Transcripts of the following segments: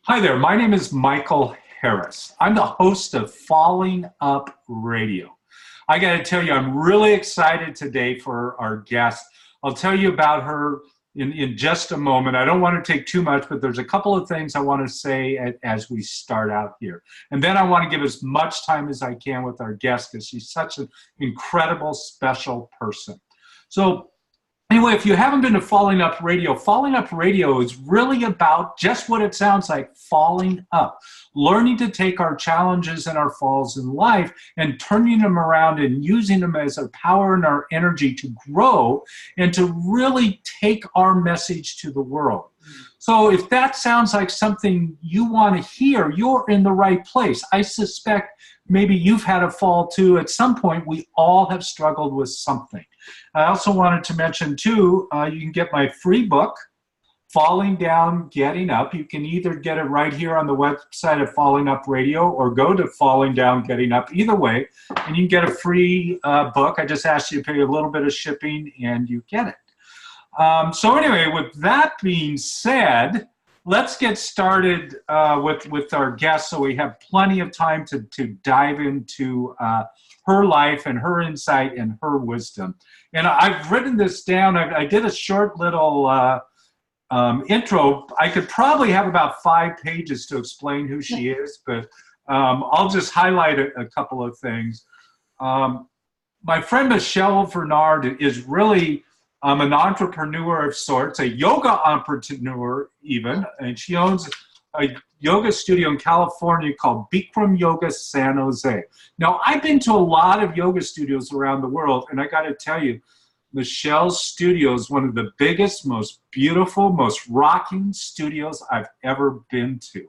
Hi there, my name is Michael Harris. I'm the host of Falling Up Radio. I got to tell you, I'm really excited today for our guest. I'll tell you about her in just a moment. I don't want to take too much, but there's a couple of things I want to say as we start out here. And then I want to give as much time as I can with our guest because she's such an incredible, special person. So anyway, if you haven't been to Falling Up Radio is really about just what it sounds like, falling up, learning to take our challenges and our falls in life and turning them around and using them as our power and our energy to grow and to really take our message to the world. So if that sounds like something you want to hear, you're in the right place. I suspect maybe you've had a fall too. At some point, we all have struggled with something. I also wanted to mention too, you can get my free book, Falling Down, Getting Up. You can either get it right here on the website of Falling Up Radio or go to Falling Down, Getting Up. Either way, and you can get a free book. I just asked you to pay a little bit of shipping and you get it. So anyway, with that being said, let's get started with our guest so we have plenty of time to dive into her life and her insight and her wisdom. And I've written this down. I did a short little intro. I could probably have about 5 pages to explain who she is, but I'll just highlight a couple of things. My friend Michele Vennard is really an entrepreneur of sorts, a yoga entrepreneur even, and she owns a yoga studio in California called Bikram Yoga San Jose. Now, I've been to a lot of yoga studios around the world, and I got to tell you, Michele's studio is one of the biggest, most beautiful, most rocking studios I've ever been to.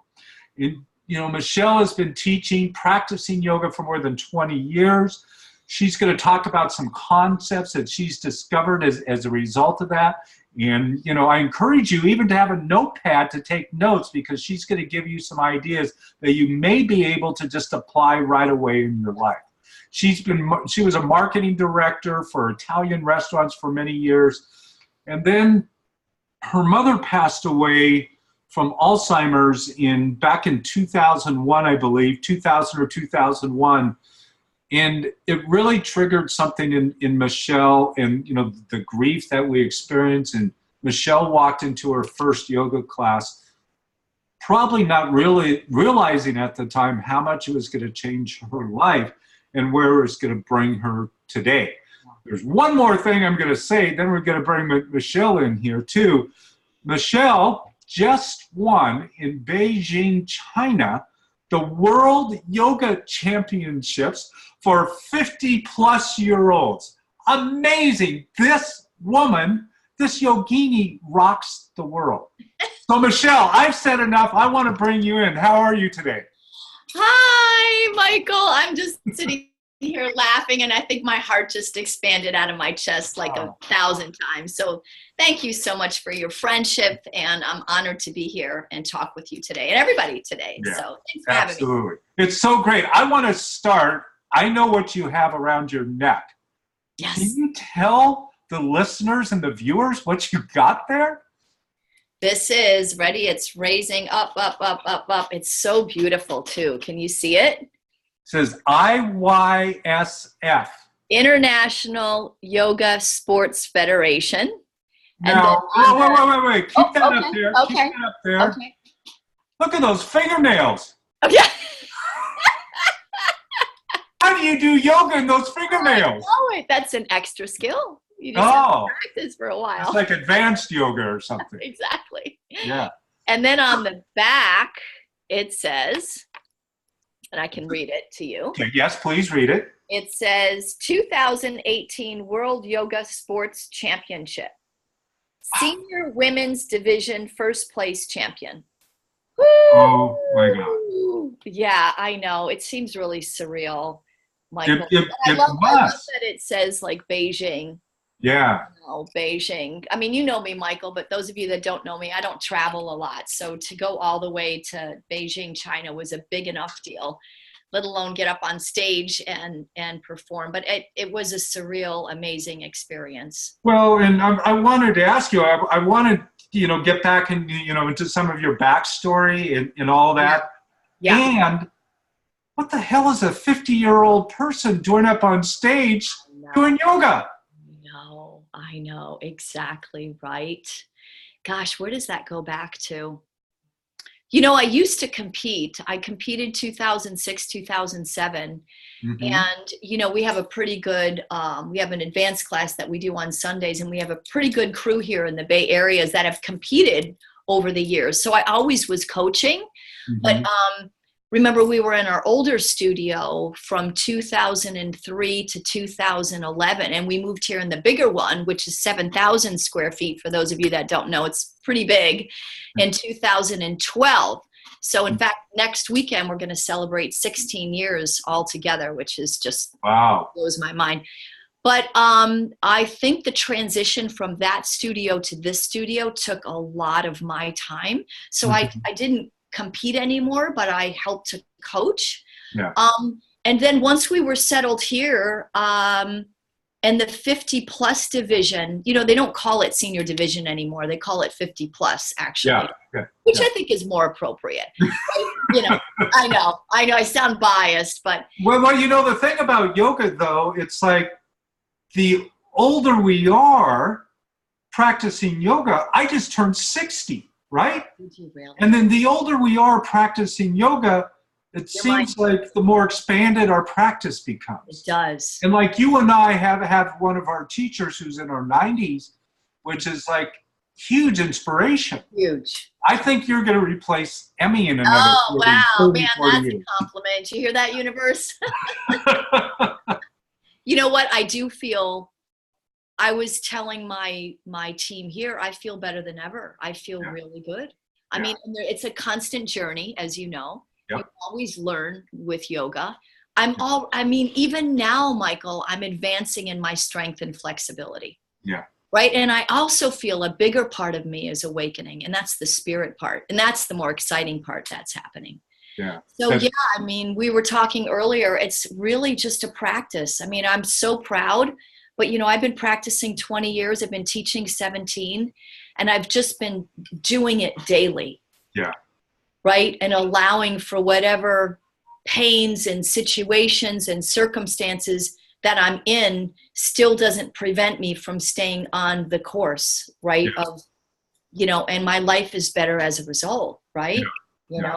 And, Michele has been practicing yoga for more than 20 years. She's going to talk about some concepts that she's discovered as a result of that. And, I encourage you even to have a notepad to take notes because she's going to give you some ideas that you may be able to just apply right away in your life. She was a marketing director for Italian restaurants for many years. And then her mother passed away from Alzheimer's back in 2001, I believe, 2000 or 2001. And it really triggered something in Michele and, the grief that we experienced. And Michele walked into her first yoga class, probably not really realizing at the time how much it was going to change her life and where it was going to bring her today. There's one more thing I'm going to say, then we're going to bring Michele in here too. Michele just won in Beijing, China, the World Yoga Championships for 50-plus-year-olds. Amazing. This woman, this Yogini, rocks the world. So, Michele, I've said enough. I want to bring you in. How are you today? Hi, Michael. I'm just sitting here laughing, and I think my heart just expanded out of my chest like 1,000 times. So thank you so much for your friendship, and I'm honored to be here and talk with you today and everybody today. Yeah, so thanks for having me. Absolutely. It's so great. I want to start. I know what you have around your neck. Yes. Can you tell the listeners and the viewers what you got there? This is, ready? It's raising up, up, up, up, up. It's so beautiful, too. Can you see it? It says IYSF. International Yoga Sports Federation. Now, wait. Keep that up there. Okay. Keep that up there. Okay. Look at those fingernails. Okay. How do you do yoga in those fingernails? Oh, that's an extra skill. You just have to practice for a while. It's like advanced yoga or something. Exactly. Yeah. And then on the back, it says, and I can read it to you. Okay, yes, please read it. It says 2018 World Yoga Sports Championship. Senior Women's Division First Place Champion. Woo! Oh, my God. Yeah, I know. It seems really surreal, Michael. I love that it says like Beijing. Yeah. Beijing. I mean, you know me, Michael, but those of you that don't know me, I don't travel a lot. So to go all the way to Beijing, China was a big enough deal, let alone get up on stage and perform. But it was a surreal, amazing experience. Well, and I wanted to ask you, I wanted get back into some of your backstory and all that. Yeah. And what the hell is a 50-year-old person doing up on stage doing yoga? I know, exactly right. Gosh, where does that go back to? I used to compete. I competed 2006, 2007. Mm-hmm. And, we have a pretty good, we have an advanced class that we do on Sundays, and we have a pretty good crew here in the Bay Areas that have competed over the years. So I always was coaching, but remember we were in our older studio from 2003 to 2011, and we moved here in the bigger one, which is 7,000 square feet. For those of you that don't know, it's pretty big, in 2012. So in fact, next weekend, we're going to celebrate 16 years all together, which is just blows my mind. But I think the transition from that studio to this studio took a lot of my time. So I didn't compete anymore, but I helped to coach. Yeah. And then once we were settled here, and the 50 plus division, they don't call it senior division anymore. They call it 50 plus, actually, which I think is more appropriate. I know I sound biased, but. Well, the thing about yoga, though, it's like the older we are practicing yoga, I just turned 60, right? Did you really? And then the older we are practicing yoga, it seems like the more expanded our practice becomes. It does. And like you and I have one of our teachers who's in her 90s, which is like huge inspiration. Huge. I think you're going to replace Emmy in another 30, man, that's years. A compliment. You hear that, universe? You know what? I do feel, I was telling my team here, I feel better than ever. I feel really good. I mean, it's a constant journey, as you know. You always learn with yoga. Even now, Michael, I'm advancing in my strength and flexibility. Yeah. Right. And I also feel a bigger part of me is awakening, and that's the spirit part. And that's the more exciting part that's happening. Yeah. So we were talking earlier, it's really just a practice. I mean, I'm so proud, but I've been practicing 20 years. I've been teaching 17, and I've just been doing it daily. Yeah. Right? And allowing for whatever pains and situations and circumstances that I'm in still doesn't prevent me from staying on the course, right? Yeah. And my life is better as a result, right? Yeah.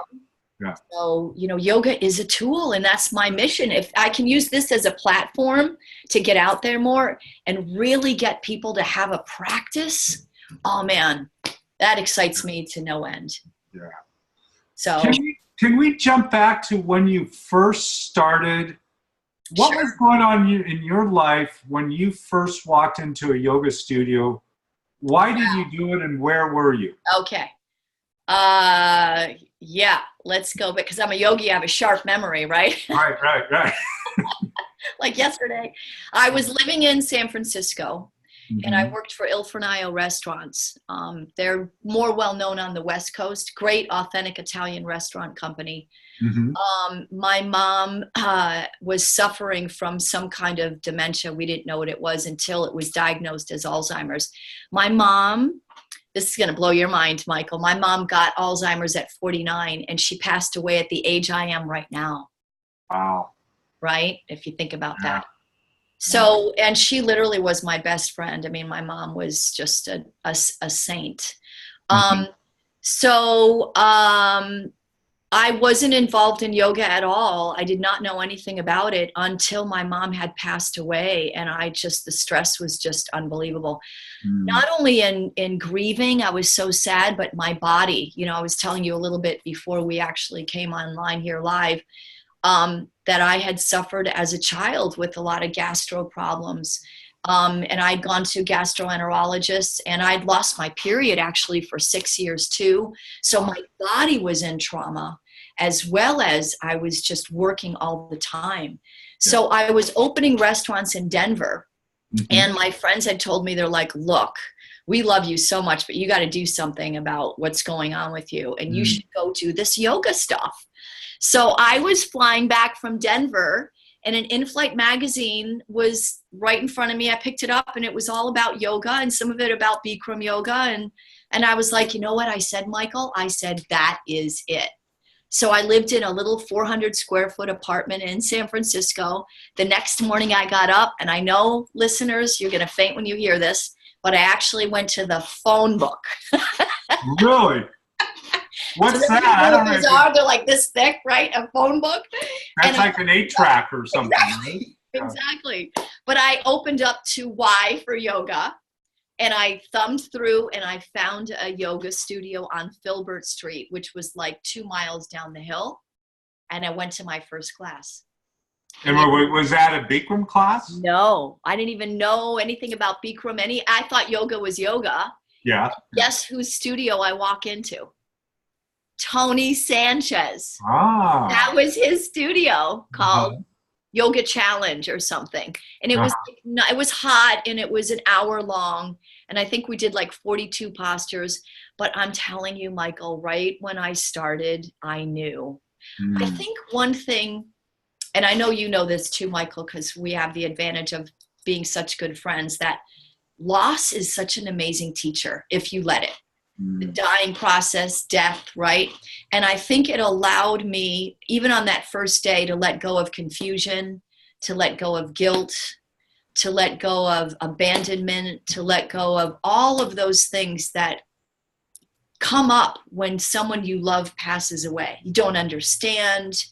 So, yoga is a tool, and that's my mission. If I can use this as a platform to get out there more and really get people to have a practice, oh man, that excites me to no end. Yeah. So can we jump back to when you first started? What was going on in your life when you first walked into a yoga studio? Why did you do it, and where were you? Okay. Let's go, because I'm a yogi. I have a sharp memory, right? Right. Like yesterday, I was living in San Francisco. And I worked for Il Fornaio Restaurants. They're more well-known on the West Coast. Great, authentic Italian restaurant company. My mom was suffering from some kind of dementia. We didn't know what it was until it was diagnosed as Alzheimer's. My mom, this is going to blow your mind, Michael. My mom got Alzheimer's at 49, and she passed away at the age I am right now. Wow. Right? If you think about that. So, and she literally was my best friend. I mean, my mom was just a saint. I wasn't involved in yoga at all. I did not know anything about it until my mom had passed away. And the stress was just unbelievable. Not only in grieving, I was so sad, but my body, I was telling you a little bit before we actually came online here live, that I had suffered as a child with a lot of gastro problems. And I'd gone to gastroenterologists, and I'd lost my period actually for 6 years too. So my body was in trauma, as well as I was just working all the time. So I was opening restaurants in Denver, and my friends had told me, they're like, look, we love you so much, but you got to do something about what's going on with you. And you should go do this yoga stuff. So I was flying back from Denver, and an in-flight magazine was right in front of me. I picked it up, and it was all about yoga, and some of it about Bikram yoga. And And I was like, you know what I said, Michael? I said, that is it. So I lived in a little 400 square foot apartment in San Francisco. The next morning I got up, and I know, listeners, you're going to faint when you hear this, but I actually went to the phone book. Really? What's so that? I don't know. They're like this thick, right? A phone book. That's like an 8-track or something. Exactly. Right? Exactly. But I opened up to Y for yoga, and I thumbed through and I found a yoga studio on Filbert Street, which was like 2 miles down the hill. And I went to my first class. And was that a Bikram class? No, I didn't even know anything about Bikram. I thought yoga was yoga. Yeah. Guess whose studio I walk into? Tony Sanchez. Ah. That was his studio called Yoga Challenge or something. And it was hot, and it was an hour long. And I think we did like 42 postures. But I'm telling you, Michael, right when I started, I knew. I think one thing, and I know you know this too, Michael, because we have the advantage of being such good friends, that loss is such an amazing teacher if you let it. The dying process, death, right? And I think it allowed me, even on that first day, to let go of confusion, to let go of guilt, to let go of abandonment, to let go of all of those things that come up when someone you love passes away. You don't understand,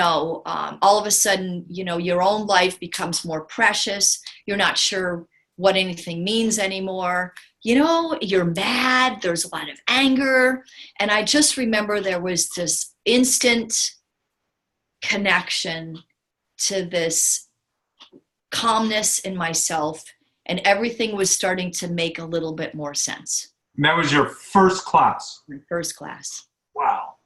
all of a sudden, your own life becomes more precious. You're not sure what anything means anymore. You're mad. There's a lot of anger. And I just remember there was this instant connection to this calmness in myself, and everything was starting to make a little bit more sense. And that was your first class? My first class. Wow.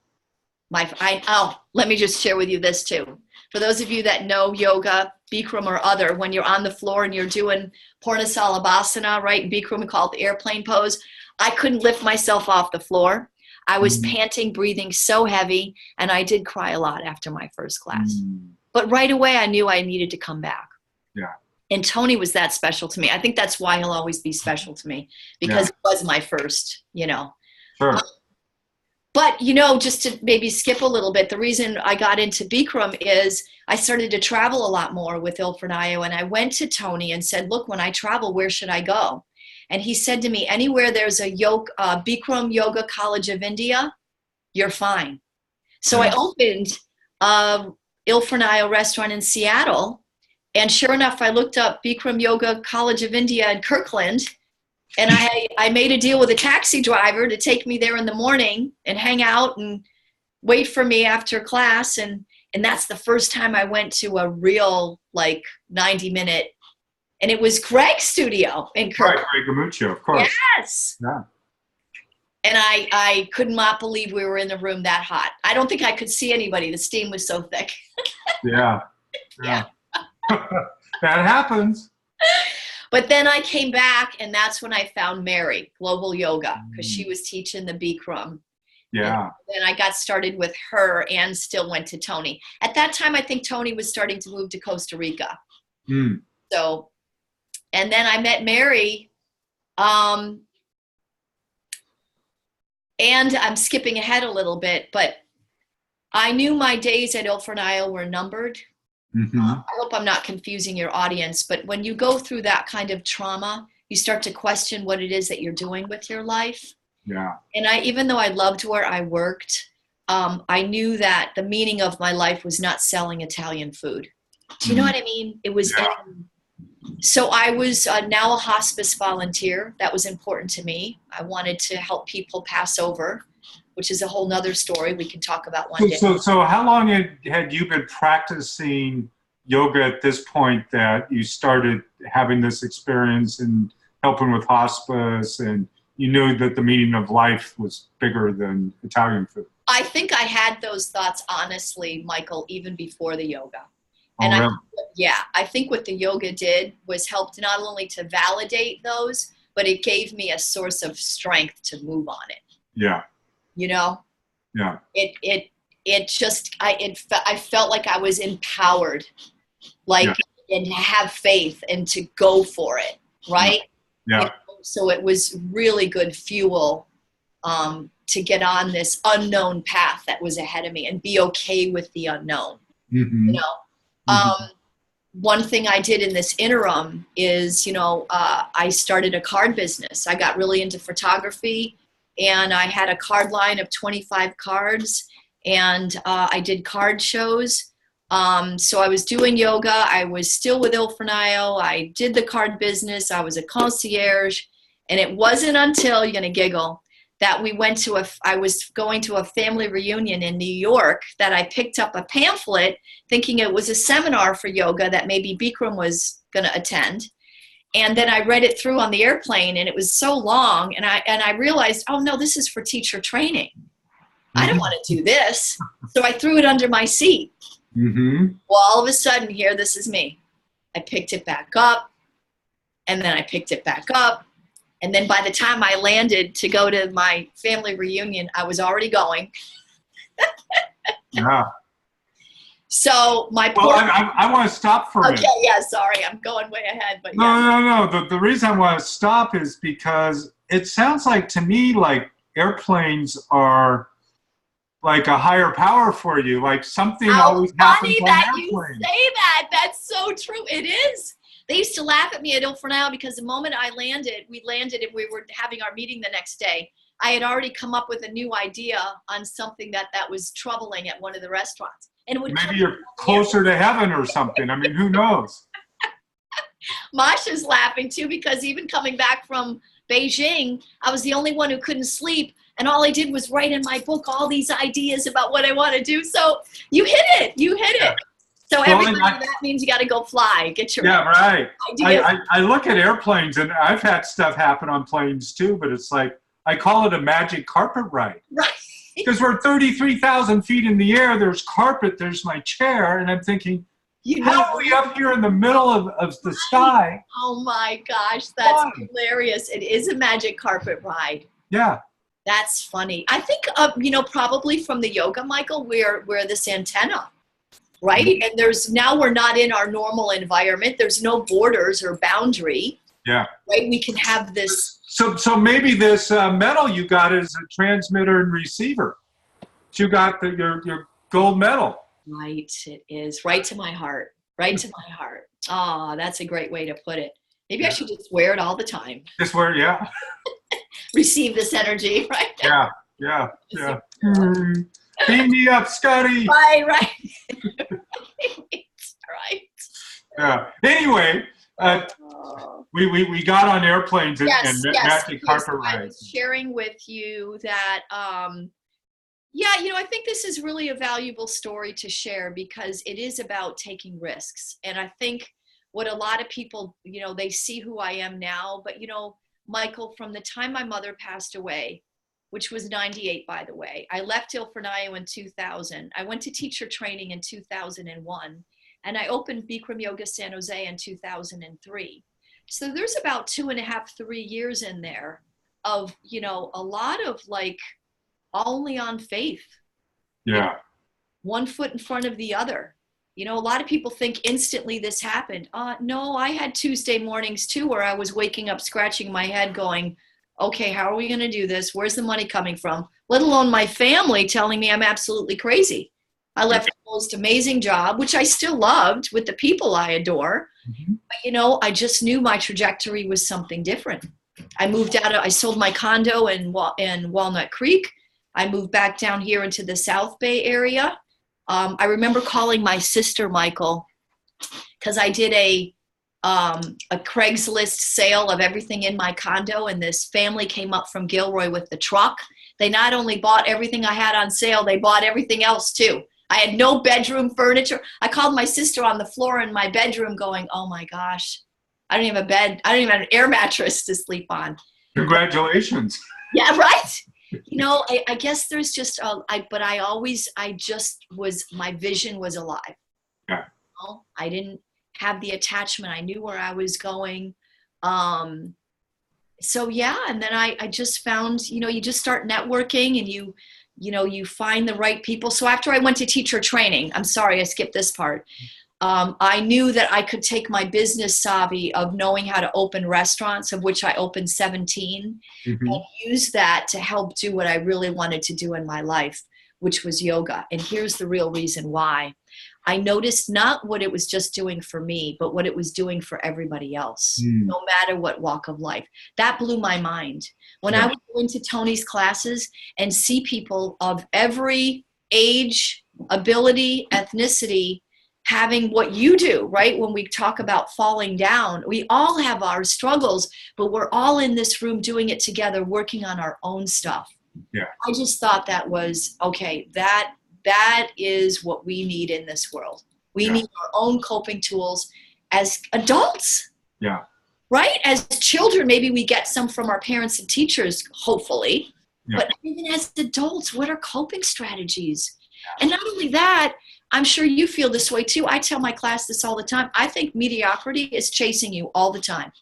Let me just share with you this too. For those of you that know yoga, Bikram or other, when you're on the floor and you're doing Purnasalabhasana, right? In Bikram, we call it the airplane pose. I couldn't lift myself off the floor. I was panting, breathing so heavy, and I did cry a lot after my first class. But right away, I knew I needed to come back. Yeah. And Tony was that special to me. I think that's why he'll always be special to me, because it was my first, Sure. But, just to maybe skip a little bit, the reason I got into Bikram is I started to travel a lot more with Ilfranayo, and I went to Tony and said, look, when I travel, where should I go? And he said to me, anywhere there's a Bikram Yoga College of India, you're fine. So I opened Ilfranayo restaurant in Seattle, and sure enough, I looked up Bikram Yoga College of India in Kirkland. And I made a deal with a taxi driver to take me there in the morning and hang out and wait for me after class. And that's the first time I went to a real 90-minute, and it was Greg's studio in Kirkland. Right, Greg Gamuccio, of course. Yes. Yeah. And I could not believe we were in the room that hot. I don't think I could see anybody. The steam was so thick. Yeah. That happens. But then I came back, and that's when I found Mary, Global Yoga, because she was teaching the Bikram. Yeah. And then I got started with her and still went to Tony. At that time, I think Tony was starting to move to Costa Rica. So, and then I met Mary, and I'm skipping ahead a little bit, but I knew my days at Ilfranayo were numbered. I hope I'm not confusing your audience, but when you go through that kind of trauma, you start to question what it is that you're doing with your life. Yeah. And even though I loved where I worked, I knew that the meaning of my life was not selling Italian food. Do you know what I mean? It was. So I was now a hospice volunteer. That was important to me. I wanted to help people pass over, which is a whole nother story we can talk about one day. So how long had you been practicing yoga at this point that you started having this experience and helping with hospice, and you knew that the meaning of life was bigger than Italian food? I think I had those thoughts, honestly, Michael, even before the yoga. And I think what the yoga did was helped not only to validate those, but it gave me a source of strength to move on it. Yeah. Yeah. I felt like I was empowered, and to have faith and to go for it. Right. Yeah. So it was really good fuel to get on this unknown path that was ahead of me and be okay with the unknown. You know, one thing I did in this interim is, I started a card business. I got really into photography, and I had a card line of 25 cards, and I did card shows. So I was doing yoga. I was still with Ilfrenial. I did the card business. I was a concierge. And it wasn't until, you're going to giggle, that I was going to a family reunion in New York that I picked up a pamphlet thinking it was a seminar for yoga that maybe Bikram was going to attend. And then I read it through on the airplane, and it was so long. And I realized, oh no, this is for teacher training. I don't want to do this. So I threw it under my seat. Well, all of a sudden here, this is me. I picked it back up, and then I picked it back up. And then by the time I landed to go to my family reunion, I was already going. Yeah. So my I want to stop for a minute. Okay, yeah, sorry, I'm going way ahead, but No. The reason I want to stop is because it sounds like to me like airplanes are like a higher power for you, like something always happens on that airplanes. You say that. That's so true. It is. They used to laugh at me at Ilfrenial because the moment we landed and we were having our meeting the next day, I had already come up with a new idea on something that was troubling at one of the restaurants. And it would maybe you're closer to heaven or something. I mean, who knows? Masha's laughing too, because even coming back from Beijing, I was the only one who couldn't sleep. And all I did was write in my book all these ideas about what I want to do. So you hit it. Yeah. So everybody, that means you got to go fly. Get your right. ideas. I look at airplanes, and I've had stuff happen on planes too, but it's like, I call it a magic carpet ride. Right. Because we're 33,000 feet in the air, there's carpet, there's my chair, and I'm thinking, how are we up here in the middle of the sky? Oh my gosh, that's hilarious. It is a magic carpet ride. Yeah. That's funny. I think, probably from the yoga, Michael, we're this antenna. Right? And we're not in our normal environment. There's no borders or boundary. Yeah. Right? We can have this. So maybe this medal you got is a transmitter and receiver. You got your gold medal. Right. It is. Right to my heart. Right to my heart. Oh, that's a great way to put it. Maybe I should just wear it all the time. Just wear it, yeah. Receive this energy, right? Yeah. Beam me up, Scotty. Right. Right. Yeah. Anyway, we got on airplanes and magic carpet rides. I was sharing with you that, I think this is really a valuable story to share because it is about taking risks. And I think what a lot of people, they see who I am now, but Michael, from the time my mother passed away, which was 98, by the way. I left Ilfrenial in 2000. I went to teacher training in 2001, and I opened Bikram Yoga San Jose in 2003. So there's about 2.5, 3 years in there of, a lot of like only on faith. Yeah. One foot in front of the other. A lot of people think instantly this happened. No, I had Tuesday mornings too, where I was waking up, scratching my head going, okay, how are we going to do this? Where's the money coming from? Let alone my family telling me I'm absolutely crazy. I left the most amazing job, which I still loved with the people I adore. But, I just knew my trajectory was something different. I moved out. I sold my condo in Walnut Creek. I moved back down here into the South Bay area. I remember calling my sister, Michael, because I did a Craigslist sale of everything in my condo, and this family came up from Gilroy with the truck. They not only bought everything I had on sale, they bought everything else too. I had no bedroom furniture. I called my sister on the floor in my bedroom going, oh my gosh, I don't even have a bed. I don't even have an air mattress to sleep on. Congratulations. Yeah, right. I guess there's just, my vision was alive. Yeah. I didn't have the attachment. I knew where I was going. And then I just found, you just start networking and you find the right people. So after I went to teacher training, I'm sorry, I skipped this part. I knew that I could take my business savvy of knowing how to open restaurants, of which I opened 17, and use that to help do what I really wanted to do in my life, which was yoga. And here's the real reason why. I noticed not what it was just doing for me, but what it was doing for everybody else, no matter what walk of life. That blew my mind. When I would go into Tony's classes and see people of every age, ability, ethnicity, having what you do, right? When we talk about falling down, we all have our struggles, but we're all in this room doing it together, working on our own stuff. Yeah. I just thought that was, okay, that is what we need in this world. We need our own coping tools as adults. Yeah. Right? As children, maybe we get some from our parents and teachers, hopefully. Yeah. But even as adults, what are coping strategies? And not only that, I'm sure you feel this way too. I tell my class this all the time. I think mediocrity is chasing you all the time,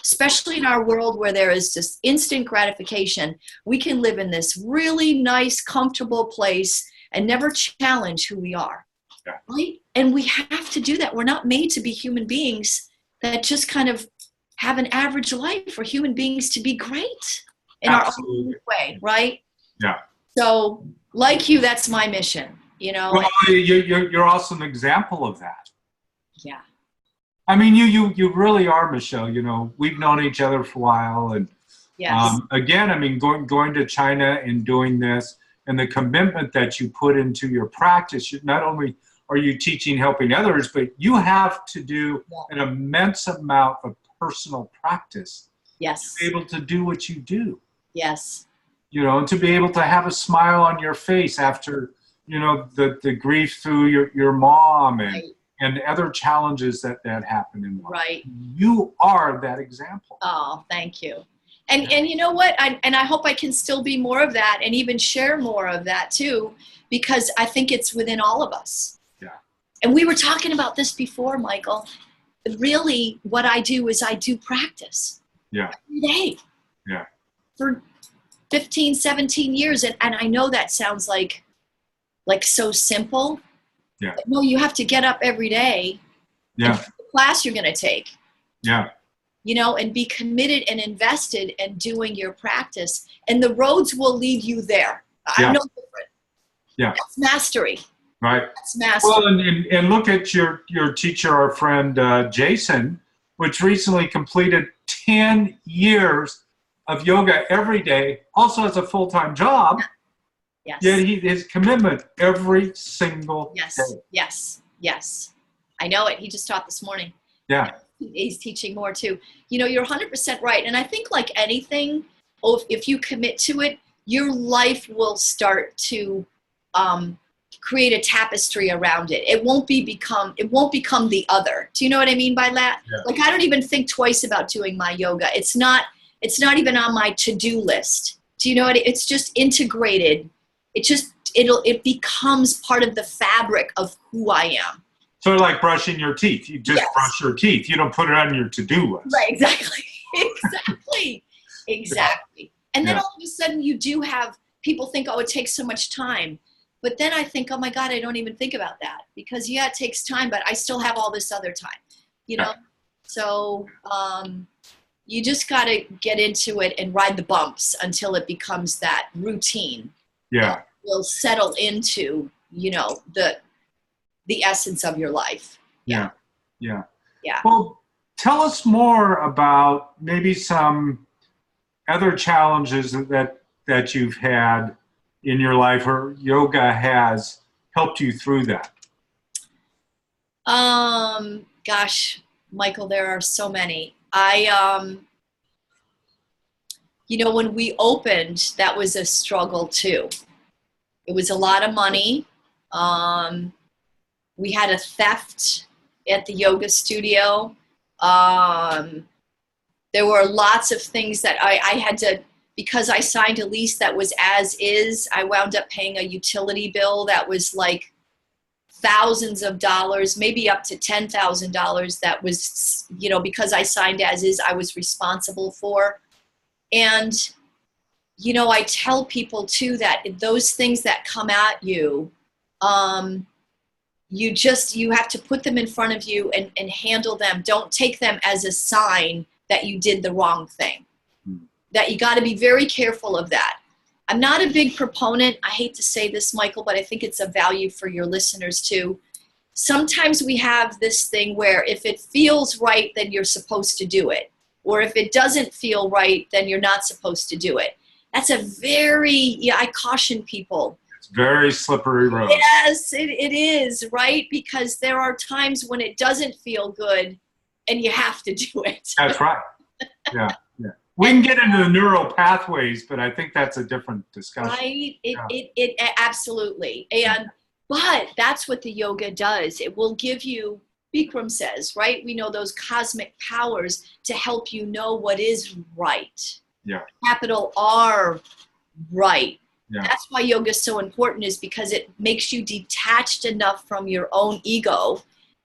especially in our world where there is just instant gratification. We can live in this really nice, comfortable place and never challenge who we are. Yeah. Right? And we have to do that. We're not made to be human beings that just kind of have an average life. We're human beings to be great in our own way, right? Yeah. So, like you, that's my mission. You know, well, you're also an example of that. Yeah. I mean, you really are, Michele. You know, we've known each other for a while, and again, I mean, going to China and doing this, and the commitment that you put into your practice. Not only are you teaching, helping others, but you have to do an immense amount of personal practice. Yes. To be able to do what you do. Yes. You know, and to be able to have a smile on your face after, you know, the grief through your mom and other challenges that happen in life. Right. You are that example. Oh, thank you. And you know what? I hope I can still be more of that and even share more of that too, because I think it's within all of us. Yeah. And we were talking about this before, Michael. Really, what I do is I do practice. Yeah. Every day. Yeah. For 15, 17 years. And I know that sounds like so simple. Yeah. But no, you have to get up every day. Yeah. And the class you're going to take. Yeah. You know, and be committed and invested in doing your practice. And the roads will lead you there. I'm no different. Yeah. That's mastery. Right. That's mastery. Well, and look at your teacher, our friend Jason, which recently completed 10 years of yoga every day, also has a full-time job. Yes. Yet his commitment every single day. Yes. I know it. He just taught this morning. Yeah. He's teaching more too. You know, you're 100% right. And I think like anything, if you commit to it, your life will start to create a tapestry around it. It won't become the other. Do you know what I mean by that? Yeah. Like, I don't even think twice about doing my yoga. It's not even on my to-do list. Do you know what? It's just integrated. It becomes part of the fabric of who I am. Sort of like brushing your teeth. You just brush your teeth. You don't put it on your to-do list. Right, exactly. Exactly. And then all of a sudden you do have people think, oh, it takes so much time. But then I think, oh my God, I don't even think about that. Because it takes time, but I still have all this other time. You know? So you just got to get into it and ride the bumps until it becomes that routine. Yeah. Will settle into, you know, the essence of your life. Yeah. Well, tell us more about maybe some other challenges that you've had in your life, or yoga has helped you through that. Gosh, Michael, there are so many. You know, when we opened, that was a struggle too. It was a lot of money. We had a theft at the yoga studio. There were lots of things that I had to, because I signed a lease that was as is, I wound up paying a utility bill that was like thousands of dollars, maybe up to $10,000. That was, you know, because I signed as is, I was responsible for. And, you know, I tell people too that those things that come at you, you have to put them in front of you and handle them. Don't take them as a sign that you did the wrong thing. That you got to be very careful of that. I'm not a big proponent. I hate to say this, Michael, but I think it's a value for your listeners too. Sometimes we have this thing where if it feels right, then you're supposed to do it. Or if it doesn't feel right, then you're not supposed to do it. That's a very, I caution people. It's very slippery road. Yes, it is, right? Because there are times when it doesn't feel good and you have to do it. That's right. Yeah. We can get into the neural pathways, but I think that's a different discussion. Right? It absolutely. But that's what the yoga does. It will give you, Bikram says, right? We know those cosmic powers to help you know what is right. Yeah. Capital R, right. Yeah. That's why yoga is so important, is because it makes you detached enough from your own ego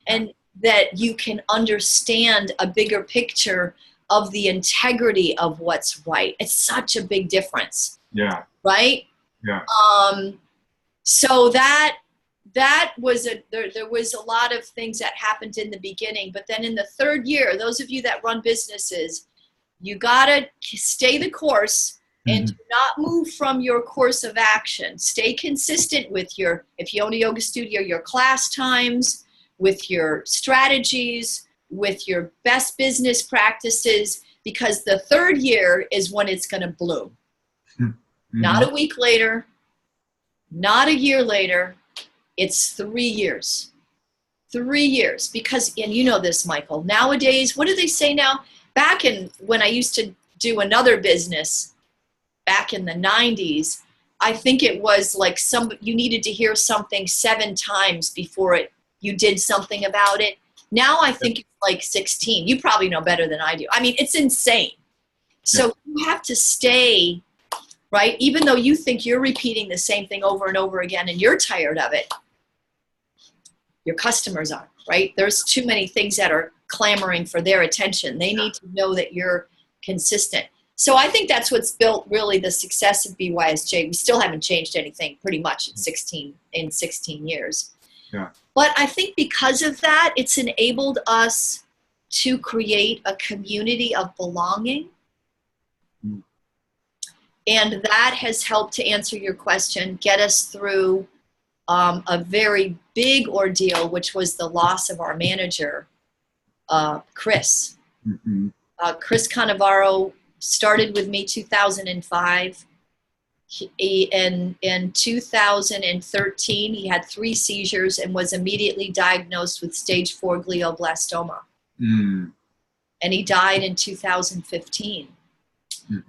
and that you can understand a bigger picture of the integrity of what's right. It's such a big difference. Yeah. Right? Yeah. So that was there was a lot of things that happened in the beginning, but then in the third year, those of you that run businesses, you gotta stay the course and do not move from your course of action. Stay consistent with if you own a yoga studio, your class times, with your strategies, with your best business practices, because the third year is when it's going to bloom. Not a week later, not a year later, it's 3 years. 3 years, because, and you know this, Michael, nowadays, what do they say now? Back when I used to do another business back in the 90s, I think it was like you needed to hear something 7 times before you did something about it. Now I think it's like 16. You probably know better than I do. I mean, it's insane. So you have to stay, right? Even though you think you're repeating the same thing over and over again and you're tired of it, your customers aren't, right? There's too many things that are clamoring for their attention. They need to know that you're consistent. So I think that's what's built really the success of BYSJ. We still haven't changed anything pretty much in 16 years. Yeah. But I think because of that, it's enabled us to create a community of belonging. And that has helped, to answer your question, get us through a very big ordeal, which was the loss of our manager, Chris. Chris Cannavaro started with me 2005. In 2013, he had 3 seizures and was immediately diagnosed with stage 4 glioblastoma. And he died in 2015.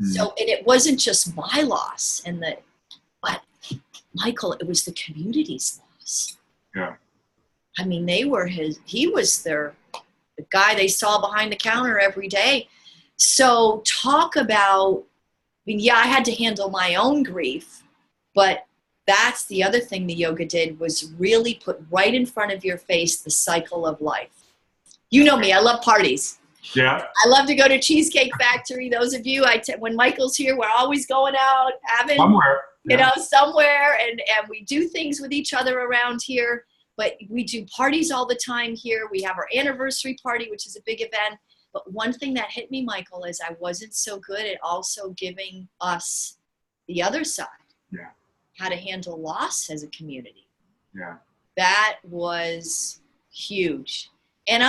So, and it wasn't just my loss, but Michael, it was the community's loss. Yeah. I mean, he was the guy they saw behind the counter every day. So talk about, I had to handle my own grief, but that's the other thing the yoga did, was really put right in front of your face the cycle of life. You know me, I love parties. Yeah. I love to go to Cheesecake Factory. Those of you, when Michael's here, we're always going out, having somewhere, and we do things with each other around here. But we do parties all the time here. We have our anniversary party, which is a big event. But one thing that hit me, Michael, is I wasn't so good at also giving us the other side. Yeah. How to handle loss as a community. Yeah. That was huge. And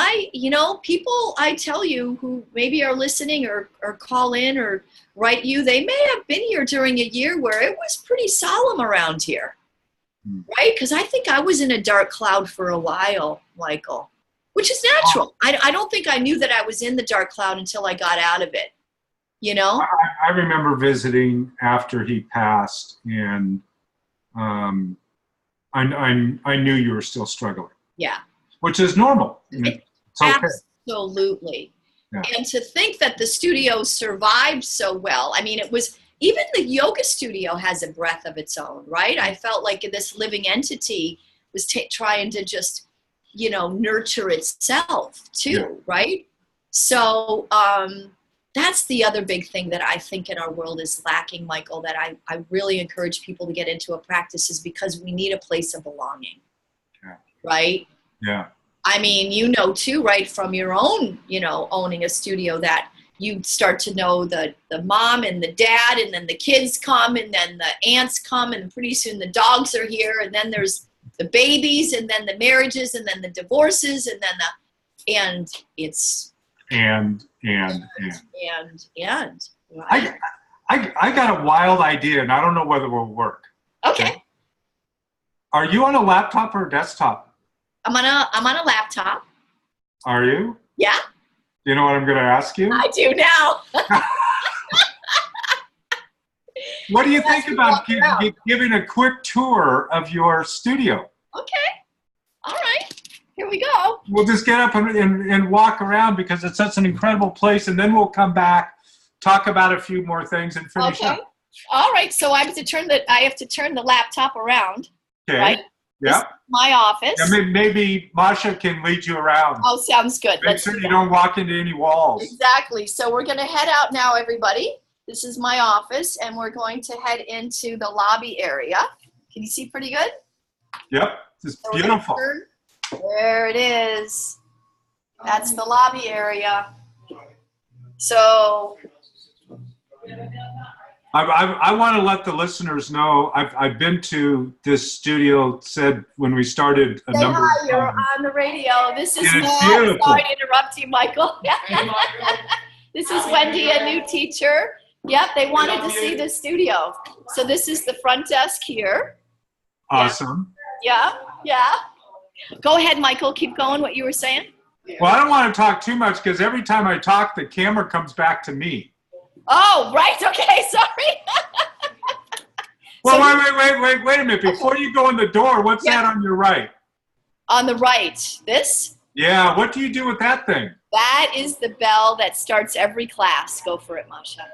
people, I tell you, who maybe are listening or call in or write you, they may have been here during a year where it was pretty solemn around here, right? Because I think I was in a dark cloud for a while, Michael, which is natural. I don't think I knew that I was in the dark cloud until I got out of it, I remember visiting after he passed, and I knew you were still struggling. Yeah. Which is normal. It's okay. Absolutely. Yeah. And to think that the studio survived so well. I mean, it was, even the yoga studio has a breath of its own, right? I felt like this living entity was trying to just, nurture itself too, right? So that's the other big thing that I think in our world is lacking, Michael, that I really encourage people to get into a practice, is because we need a place of belonging. right? Yeah. I mean, you know too, right, from your own, owning a studio, that you start to know the mom and the dad, and then the kids come, and then the aunts come, and pretty soon the dogs are here, and then there's the babies, and then the marriages, and then the divorces, and then and it's and right? I got a wild idea, and I don't know whether it will work. Okay. Are you on a laptop or a desktop? I'm on a laptop. Are you? Yeah. You know what I'm going to ask you? I do now. What do you think about giving a quick tour of your studio? Okay. All right. Here we go. We'll just get up and walk around because it's such an incredible place, and then we'll come back, talk about a few more things, and finish up. All right. So I have to turn the laptop around. Okay. Right? Yeah. My office. Yeah, maybe Masha can lead you around. Oh, sounds good. Make sure you don't walk into any walls. Exactly. So we're going to head out now, everybody. This is my office, and we're going to head into the lobby area. Can you see pretty good? Yep. It's beautiful. There it is. That's the lobby area. So I want to let the listeners know I've been to this studio. Said when we started a number of times. You're on the radio. This is beautiful. Sorry to interrupt you, Michael. This is Wendy, a new teacher. Yep, they wanted to see the studio. So this is the front desk here. Awesome. Yeah. Go ahead, Michael. Keep going. What you were saying. Well, I don't want to talk too much because every time I talk, the camera comes back to me. Oh, right. Okay. Sorry. Well, wait a minute. Before you go in the door, what's that on your right? On the right. This? Yeah. What do you do with that thing? That is the bell that starts every class. Go for it, Masha.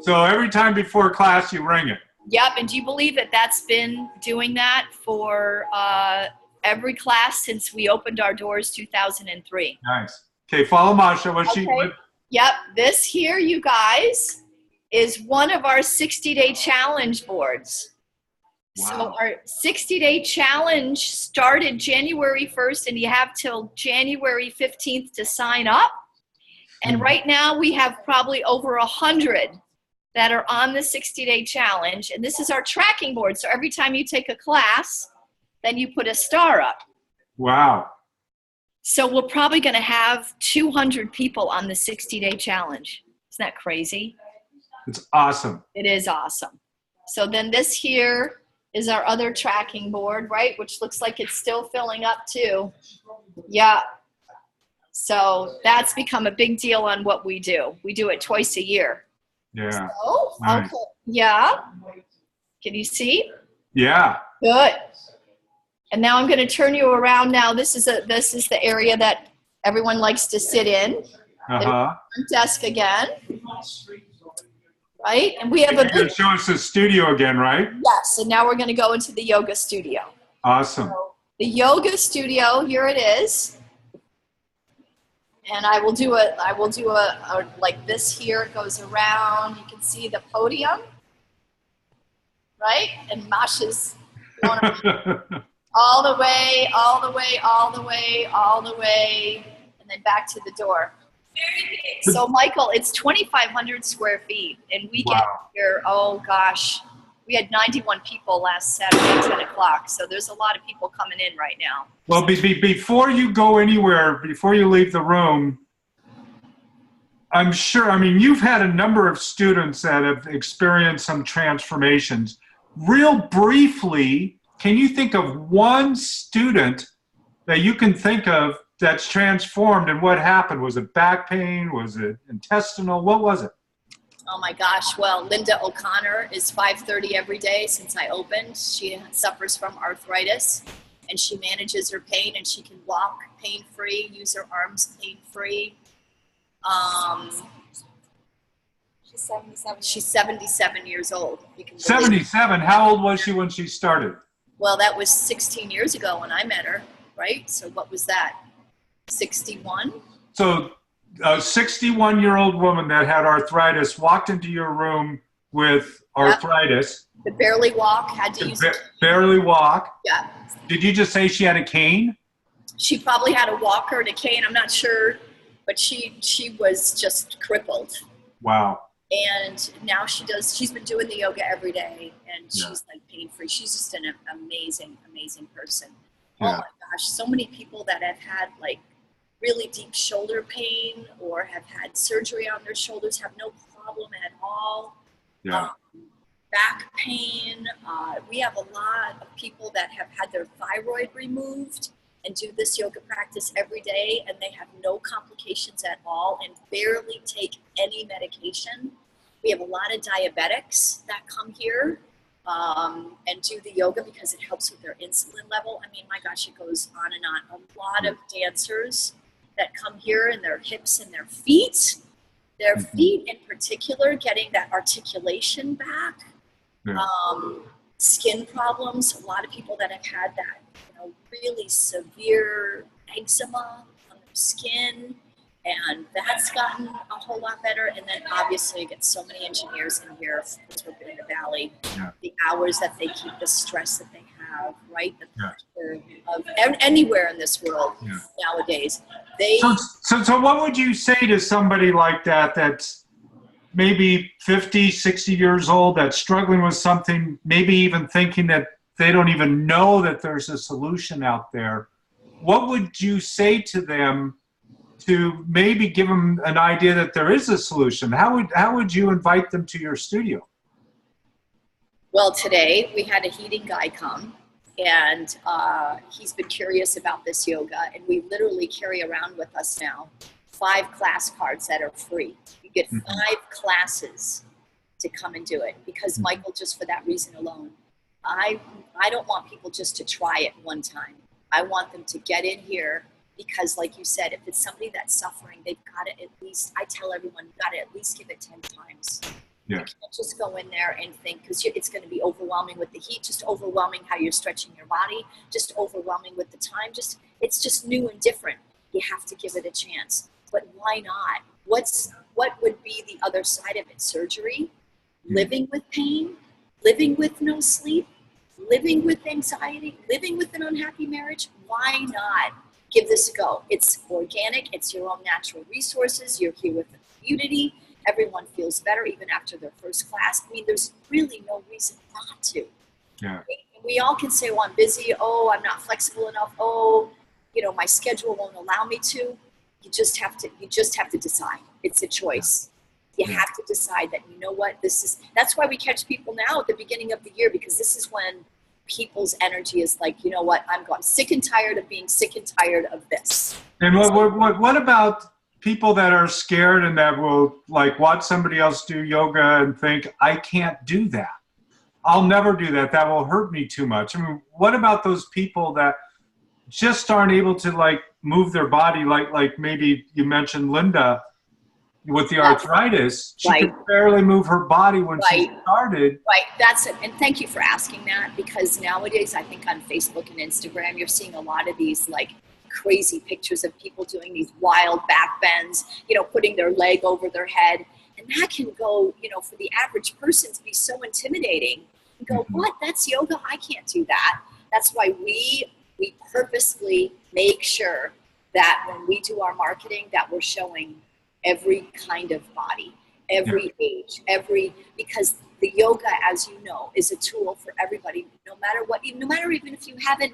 So every time before class, you ring it. Yep. And do you believe that that's been doing that for every class since we opened our doors 2003? Nice. Okay. Follow Masha. Yep. This here, you guys, is one of our 60-day challenge boards. Wow. So our 60-day challenge started January 1st, and you have till January 15th to sign up. And right now we have probably over 100 that are on the 60-day challenge. And this is our tracking board. So every time you take a class, then you put a star up. Wow. So we're probably going to have 200 people on the 60-day challenge. Isn't that crazy? It's awesome. It is awesome. So then this here is our other tracking board, right? Which looks like it's still filling up too. Yeah. So that's become a big deal on what we do. We do it twice a year. Yeah. So, nice. Okay. Yeah. Can you see? Yeah. Good. And now I'm going to turn you around. Now this is the area that everyone likes to sit in. Front desk again. Right? And we have You're going to show us the studio again, right? Yes. And now we're going to go into the yoga studio. Awesome. So the yoga studio, here it is. And I will do a like this here. It goes around. You can see the podium. Right? And Masha's going all the way, and then back to the door. So, Michael, it's 2,500 square feet, and we get here, oh gosh, we had 91 people last Saturday at 10 o'clock, so there's a lot of people coming in right now. Well, before you go anywhere, before you leave the room, I'm sure, I mean, you've had a number of students that have experienced some transformations. Real briefly, can you think of one student that you can think of that's transformed, and what happened? Was it back pain? Was it intestinal? What was it? Oh my gosh. Well, Linda O'Connor is 5:30 every day since I opened. She suffers from arthritis, and she manages her pain, and she can walk pain-free, use her arms pain-free. She's 77 years old. 77? How old was she when she started? Well, that was 16 years ago when I met her, right? So what was that? 61? So a 61-year-old woman that had arthritis walked into your room with arthritis. Could barely walk, had to use barely walk. Yeah. Did you just say she had a cane? She probably had a walker and a cane, I'm not sure, but she was just crippled. Wow. And now she's been doing the yoga every day, and she's like pain-free. She's just an amazing, amazing person. Yeah. Oh my gosh, so many people that have had like really deep shoulder pain or have had surgery on their shoulders have no problem at all. Yeah. Back pain. We have a lot of people that have had their thyroid removed and do this yoga practice every day, and they have no complications at all and barely take any medication. We have a lot of diabetics that come here and do the yoga because it helps with their insulin level. I mean, my gosh, it goes on and on. A lot of dancers that come here, and their hips and their feet in particular, getting that articulation back. Yeah. Skin problems. A lot of people that have had that, really severe eczema on their skin, and that's gotten a whole lot better. And then obviously you get so many engineers in here because we're in the valley. Yeah. The hours that they keep, the stress that they have, right? The pressure of anywhere in this world nowadays. So what would you say to somebody like that that's maybe 50, 60 years old, that's struggling with something, maybe even thinking that they don't even know that there's a solution out there? What would you say to them to maybe give them an idea that there is a solution? How would you invite them to your studio? Well, today we had a heating guy come, and he's been curious about this yoga, and we literally carry around with us now 5 class cards that are free. You get 5 classes to come and do it, because Michael, just for that reason alone, I don't want people just to try it one time. I want them to get in here, because like you said, if it's somebody that's suffering, they've got to at least, I tell everyone, you've got to at least give it 10 times. Yeah. You can't just go in there and think, because it's going to be overwhelming with the heat, just overwhelming how you're stretching your body, just overwhelming with the time. It's just new and different. You have to give it a chance. But why not? What would be the other side of it? Surgery, living with pain, living with no sleep, living with anxiety, living with an unhappy marriage. Why not give this a go? It's organic. It's your own natural resources. You're here with the community. Everyone feels better even after their first class. I mean, there's really no reason not to. Yeah. We all can say, well, I'm busy. Oh, I'm not flexible enough. Oh, my schedule won't allow me to. You just have to decide. It's a choice. You have to decide that, you know what, that's why we catch people now at the beginning of the year, because this is when people's energy is like, you know what, I'm sick and tired of being sick and tired of this. And what about people that are scared and that will like watch somebody else do yoga and think, I can't do that. I'll never do that. That will hurt me too much. I mean, what about those people that just aren't able to like move their body? Like maybe you mentioned Linda with the arthritis. She could barely move her body when she started. Right, that's it. And thank you for asking that, because nowadays I think on Facebook and Instagram, you're seeing a lot of these like crazy pictures of people doing these wild back bends, putting their leg over their head. And that can go, for the average person to be so intimidating. You go, what? That's yoga? I can't do that. That's why we purposely make sure that when we do our marketing, that we're showing every kind of body, every age, because the yoga, as you know, is a tool for everybody, no matter what, no matter even if you haven't,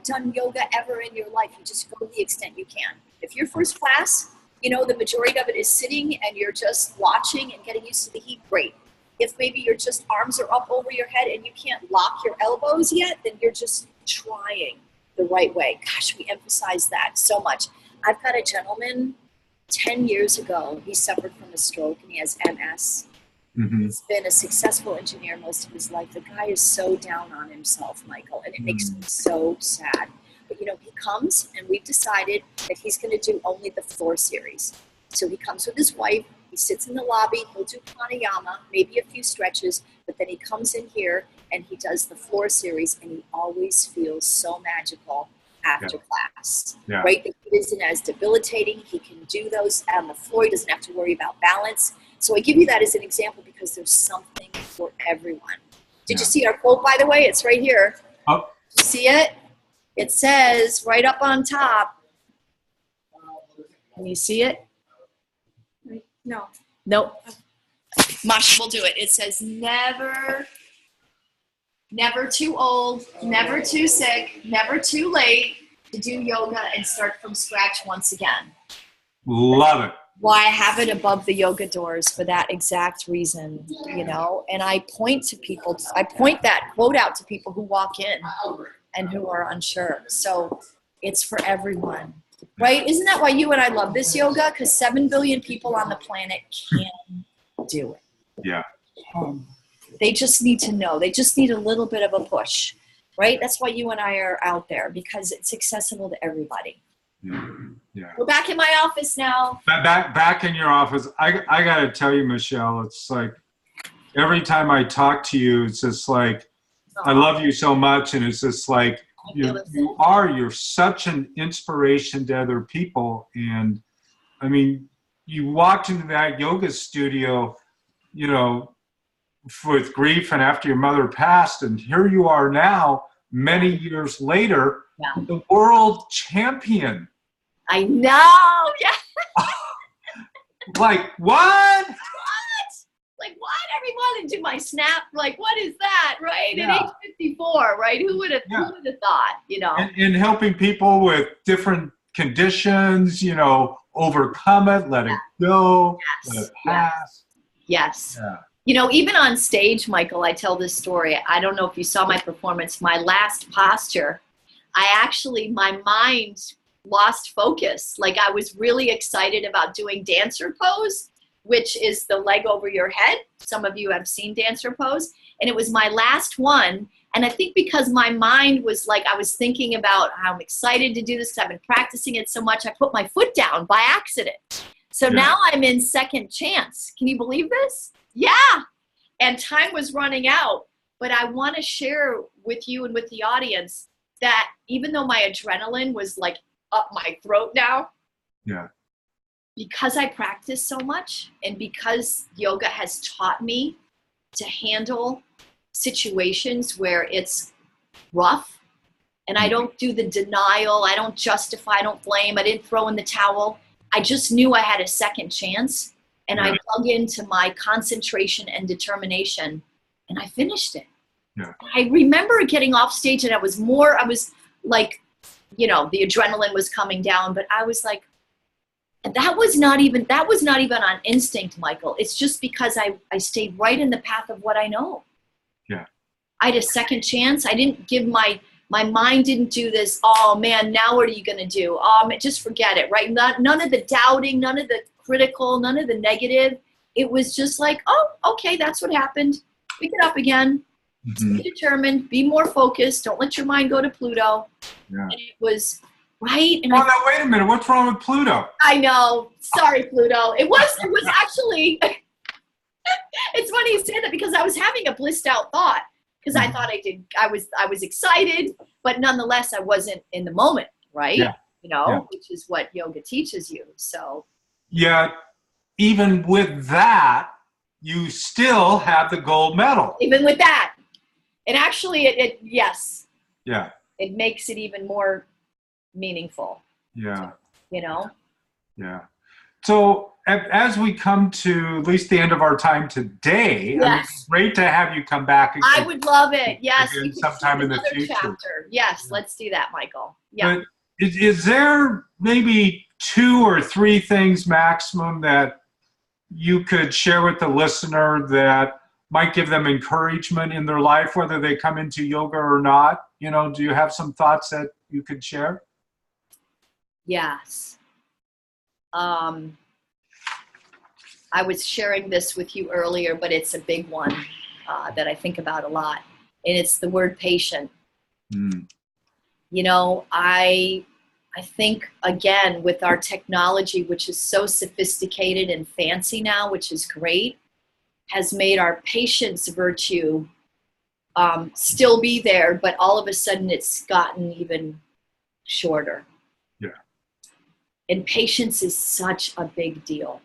done yoga ever in your life, you just go to the extent you can. If your first class, the majority of it is sitting and you're just watching and getting used to the heat, great. If maybe your just arms are up over your head and you can't lock your elbows yet, then you're just trying the right way. Gosh, we emphasize that so much. I've got a gentleman 10 years ago, he suffered from a stroke and he has MS. He's been a successful engineer most of his life. The guy is so down on himself, Michael, and it makes me so sad. But he comes, and we've decided that he's going to do only the floor series. So he comes with his wife, he sits in the lobby, he'll do pranayama, maybe a few stretches, but then he comes in here and he does the floor series, and he always feels so magical after class, right? The heat isn't as debilitating. He can do those on the floor. He doesn't have to worry about balance. So I give you that as an example because there's something for everyone. Did you see our quote, by the way? It's right here. Oh. You see it? It says right up on top. Can you see it? No. Nope. Masha will do it. It says never too old, never too sick, never too late to do yoga and start from scratch once again. Love it. Why I have it above the yoga doors for that exact reason, you know, and I point that quote out to people who walk in and who are unsure. So it's for everyone, right? Isn't that why you and I love this yoga? Because 7 billion people on the planet can do it. Yeah. They just need to know. They just need a little bit of a push, right? That's why you and I are out there, because it's accessible to everybody. Yeah. We're back in my office now. Back in your office. I got to tell you, Michele, it's like every time I talk to you, it's just like, I love you so much. And it's just like, you're such an inspiration to other people. And I mean, you walked into that yoga studio, you know, with grief and after your mother passed, and here you are now, many years later, the world champion. I know. Yeah. Like, what? Like, what? Everyone into my snap. Like, what is that? Right? Yeah. At age 54, right? Who would have thought, you know? And helping people with different conditions, you know, overcome it, let it go, let it pass. Yes. Yeah. You know, even on stage, Michael, I tell this story. I don't know if you saw my performance. My last posture, my mind lost focus. Like, I was really excited about doing dancer pose, which is the leg over your head. Some of you have seen dancer pose. And it was my last one. And I think because my mind was like, I was thinking about how I'm excited to do this because I've been practicing it so much, I put my foot down by accident. So now I'm in second chance. Can you believe this? Yeah. And time was running out. But I want to share with you and with the audience that even though my adrenaline was like up my throat now, because I practice so much and because yoga has taught me to handle situations where it's rough, and I don't do the denial, I don't justify, I don't blame, I didn't throw in the towel. I just knew I had a second chance, and I dug into my concentration and determination, and I finished it. Yeah. I remember getting off stage, and I was like, you know, the adrenaline was coming down, but I was like, that was not even on instinct, Michael. It's just because I stayed right in the path of what I know. Yeah. I had a second chance. I didn't give my mind didn't do this. Oh man, now what are you going to do? Oh, just forget it. Right. None of the doubting, none of the critical, none of the negative. It was just like, oh, okay, that's what happened. Pick it up again. Be determined, be more focused. Don't let your mind go to Pluto. Yeah. And it was right. And now wait a minute. What's wrong with Pluto? I know. Sorry, Pluto. It was actually, it's funny you say that because I was having a blissed out thought because I thought I was excited, but nonetheless, I wasn't in the moment. Right. Yeah. You know, which is what yoga teaches you. So. Yeah. Even with that, you still have the gold medal. Even with that. And actually, yes. Yeah. It makes it even more meaningful. Yeah. You know? Yeah. So as we come to at least the end of our time today, I mean, it's great to have you come back again. I would love it. Yes. Sometime in the future. Chapter. Yes. Let's do that, Michael. Yeah. But is there maybe 2 or 3 things maximum that you could share with the listener that might give them encouragement in their life, whether they come into yoga or not? You know, do you have some thoughts that you could share? Yes. I was sharing this with you earlier, but it's a big one that I think about a lot. And it's the word patient. You know, I think, again, with our technology, which is so sophisticated and fancy now, which is great, has made our patience virtue still be there, but all of a sudden it's gotten even shorter. Yeah. And patience is such a big deal.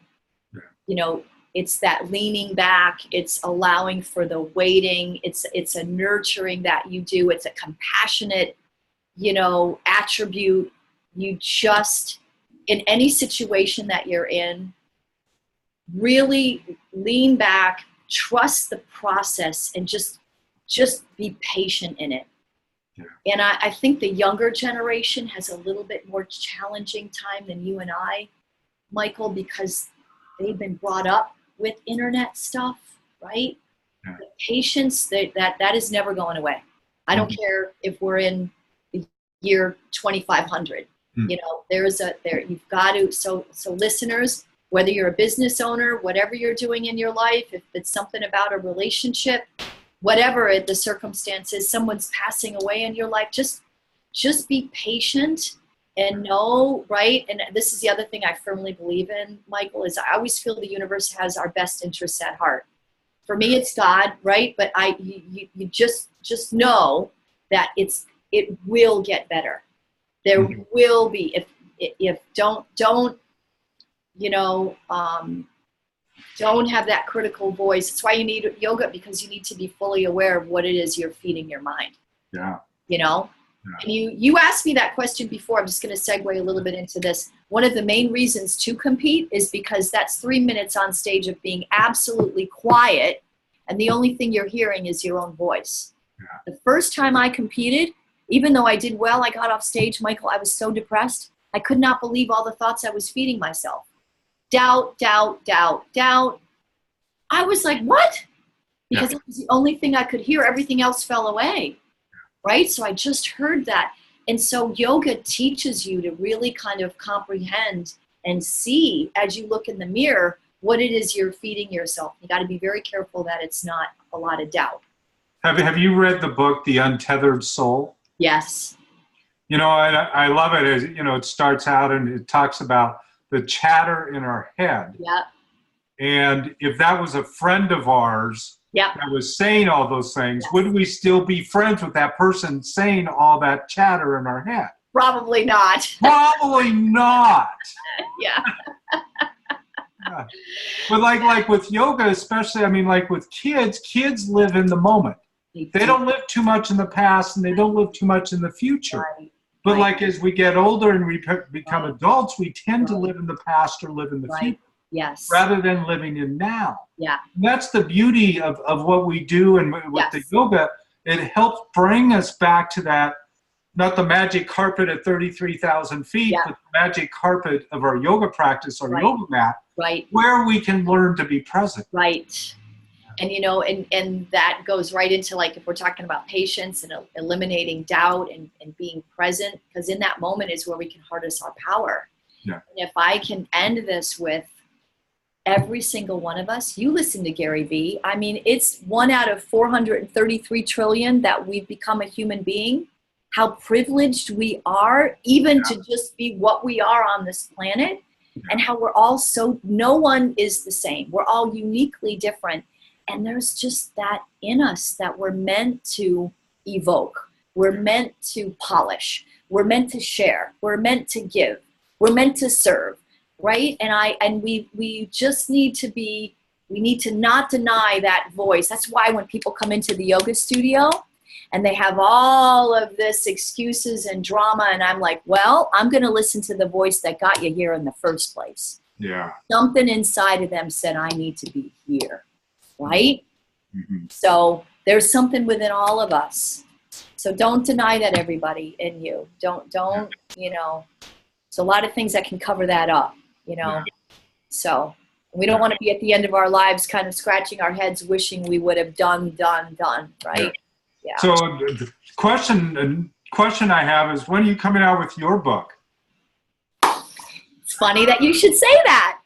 Yeah. You know, It's that leaning back. It's allowing for the waiting. It's a nurturing that you do. It's a compassionate, attribute. You just, in any situation that you're in, really lean back, trust the process, and just be patient in it. Yeah. And I think the younger generation has a little bit more challenging time than you and I, Michael, because they've been brought up with internet stuff, right? Yeah. The patience, that is never going away. I don't care if we're in the year 2500. You've got to, so listeners, whether you're a business owner, whatever you're doing in your life, if it's something about a relationship, whatever the circumstances, someone's passing away in your life, just be patient and know, right? And this is the other thing I firmly believe in, Michael, is I always feel the universe has our best interests at heart. For me, it's God, right? But you just know that it will get better. There will be, if don't have that critical voice. That's why you need yoga, because you need to be fully aware of what it is you're feeding your mind. Yeah. Yeah. And you asked me that question before. I'm just going to segue a little bit into this. One of the main reasons to compete is because that's 3 minutes on stage of being absolutely quiet, and the only thing you're hearing is your own voice. Yeah. The first time I competed, even though I did well, I got off stage, Michael, I was so depressed. I could not believe all the thoughts I was feeding myself. Doubt, doubt, doubt, doubt. I was like, what? Because it was the only thing I could hear. Everything else fell away, right? So I just heard that. And so yoga teaches you to really kind of comprehend and see, as you look in the mirror, what it is you're feeding yourself. You got to be very careful that it's not a lot of doubt. Have you read the book, The Untethered Soul? Yes. I love it. As it starts out and it talks about the chatter in our head. Yeah. And if that was a friend of ours that was saying all those things, would we still be friends with that person saying all that chatter in our head? Probably not. Probably not. Yeah. Yeah. But like with yoga, especially, like with kids live in the moment. They don't live too much in the past, and they don't live too much in the future. Right. But like as we get older and we become adults, we tend to live in the past or live in the future. Yes. Rather than living in now. Yeah. And that's the beauty of what we do, and with the yoga, it helps bring us back to that, not the magic carpet at 33,000 feet, but the magic carpet of our yoga practice, our yoga mat, where we can learn to be present. Right. And, and that goes right into, like, if we're talking about patience and eliminating doubt and being present, because in that moment is where we can harness our power. Yeah. And if I can end this with every single one of us, you listen to Gary Vee. It's 1 out of 433 trillion that we've become a human being. How privileged we are even to just be what we are on this planet, and how we're all no one is the same. We're all uniquely different. And there's just that in us that we're meant to evoke. We're meant to polish. We're meant to share. We're meant to give. We're meant to serve, right? And we just need to we need to not deny that voice. That's why when people come into the yoga studio and they have all of this excuses and drama, and I'm like, well, I'm going to listen to the voice that got you here in the first place. Yeah. Something inside of them said, I need to be here. Right? Mm-hmm. So there's something within all of us. So don't deny that, everybody, in you. Don't, there's a lot of things that can cover that up, So we don't want to be at the end of our lives kind of scratching our heads wishing we would have done, right? Yeah. So the question I have is, when are you coming out with your book? It's funny that you should say that.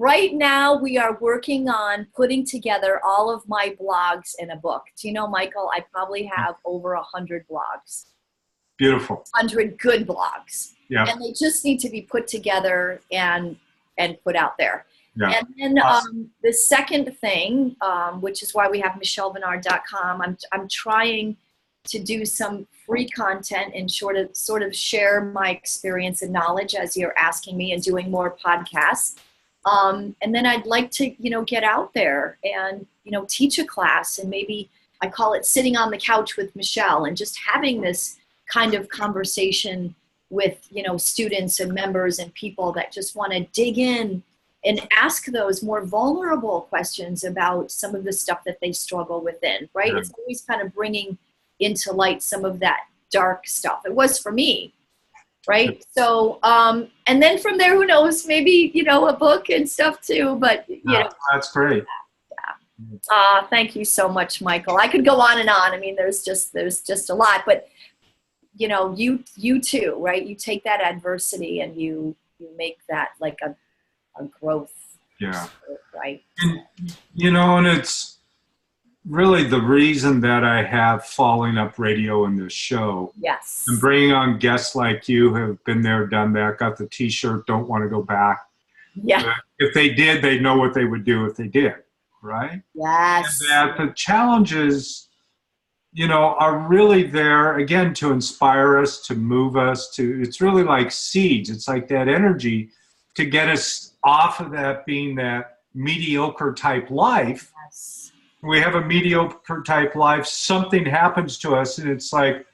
Right now, we are working on putting together all of my blogs in a book. Do you know, Michael, I probably have over 100 blogs. Beautiful. 100 good blogs. Yeah. And they just need to be put together and put out there. Yeah. And then awesome. The second thing, which is why we have MicheleVennard.com, I'm trying to do some free content and sort of share my experience and knowledge as you're asking me, and doing more podcasts. And then I'd like to, get out there and, teach a class, and maybe I call it sitting on the couch with Michele, and just having this kind of conversation with, students and members and people that just want to dig in and ask those more vulnerable questions about some of the stuff that they struggle within, right? Yeah. It's always kind of bringing into light some of that dark stuff. It was for me, right? So, and then from there, who knows, maybe, a book and stuff too, but, That's great. thank you so much, Michael. I could go on and on. I mean, there's just a lot, but you too, right? You take that adversity and you make that like a growth. Yeah. Right. And, and it's really the reason that I have Following Up Radio in this show. Yes. And bringing on guests like you who have been there, done that, got the t-shirt, don't want to go back. Yeah. But if they did, they'd know what they would do if they did. Right? Yes. And that the challenges, are really there, again, to inspire us, to move us, it's really like seeds. It's like that energy to get us off of that being that mediocre type life. Yes. We have a mediocre type life, something happens to us, and it's like,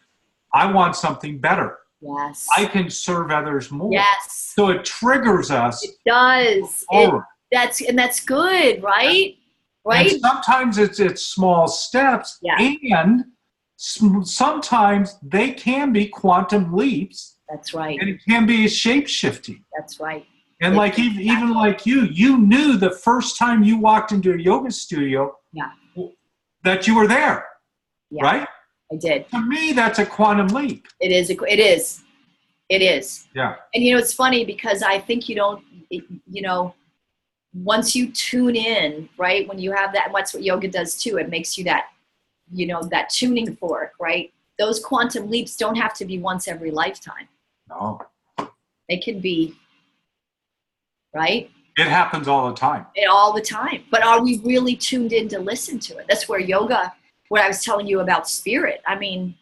I want something better. Yes. I can serve others more. Yes. So it triggers us. It does. That's good, right? Right. And sometimes it's small steps, yeah. And sometimes they can be quantum leaps. That's right. And it can be shape-shifting. That's right. And like even like you knew the first time you walked into a yoga studio that you were there, right? I did. To me, that's a quantum leap. It is. It is. Yeah. And it's funny because I think once you tune in, right, when you have that, and that's what yoga does too, it makes you that, that tuning fork, right? Those quantum leaps don't have to be once every lifetime. No. They can be, right? It happens all the time. All the time. But are we really tuned in to listen to it? That's where yoga, what I was telling you about spirit, I mean,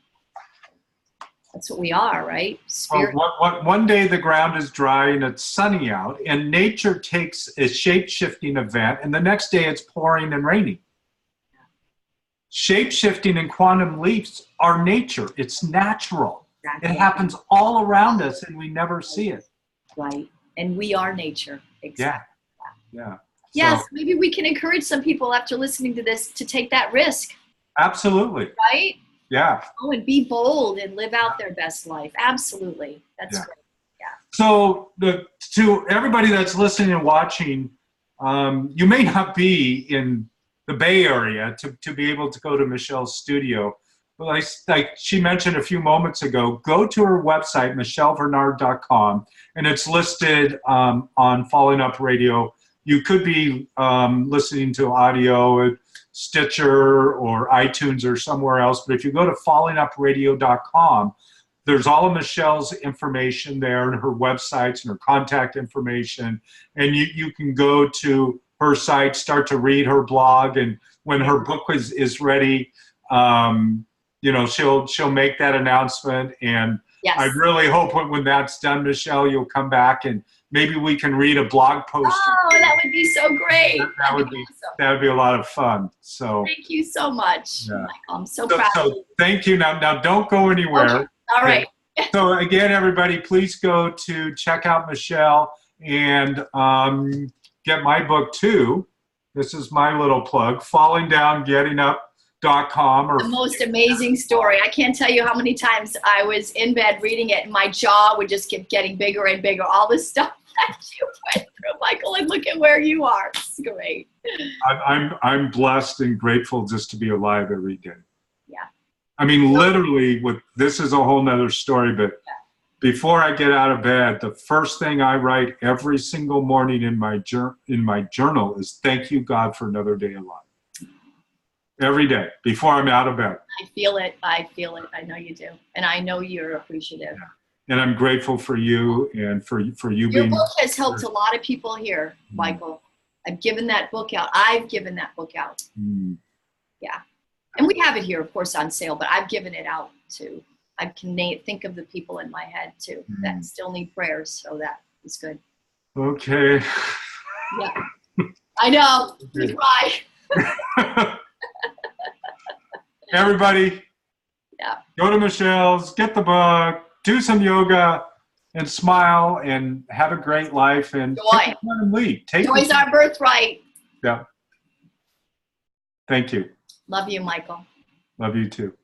that's what we are, right? Spirit. Well, one day the ground is dry and it's sunny out, and nature takes a shape-shifting event, and the next day it's pouring and raining. Shape-shifting and quantum leaps are nature. It's natural. Exactly. It happens all around us, and we never see it. Right. And we are nature. Exactly. Yeah. Yes, so, maybe we can encourage some people after listening to this to take that risk. Absolutely. Right? Yeah. Oh, and be bold and live out their best life. Absolutely. That's great. Yeah. So to everybody that's listening and watching, you may not be in the Bay Area to be able to go to Michele's studio. But like she mentioned a few moments ago, go to her website, micheleVennard.com, and it's listed on Following Up Radio. You could be listening to audio at Stitcher or iTunes or somewhere else, but if you go to followingupradio.com, there's all of Michele's information there, and her websites and her contact information, and you can go to her site, start to read her blog, and when her book is ready, she'll make that announcement. And yes. I really hope when that's done, Michele, you'll come back and maybe we can read a blog post. Oh, that would be so great. That would be awesome. That would be a lot of fun. So thank you so much, Michael. I'm so proud of you. Thank you. Now don't go anywhere. Okay. All right. So again, everybody, please go to check out Michele and get my book too. This is my little plug, fallingdowngettingup.com. The most amazing story. I can't tell you how many times I was in bed reading it and my jaw would just keep getting bigger and bigger. All this stuff that you went through, Michael, and look at where you are. It's great. I'm blessed and grateful just to be alive every day. Yeah. I mean, literally, this is a whole nother story, but before I get out of bed, the first thing I write every single morning in my journal is thank you, God, for another day alive. Every day before I'm out of bed. I feel it. I know you do. And I know you're appreciative. Yeah. And I'm grateful for you and for you Your being. Your book has helped a lot of people here, Michael. I've given that book out. Mm. Yeah. And we have it here, of course, on sale, but I've given it out too. I can think of the people in my head too that still need prayers. So that is good. Okay. Yeah. I know. You cry. Everybody, go to Michele's, get the book, do some yoga, and smile, and have a great life, and Joy. take the time and lead. Joy's our birthright. Yeah. Thank you. Love you, Michael. Love you too.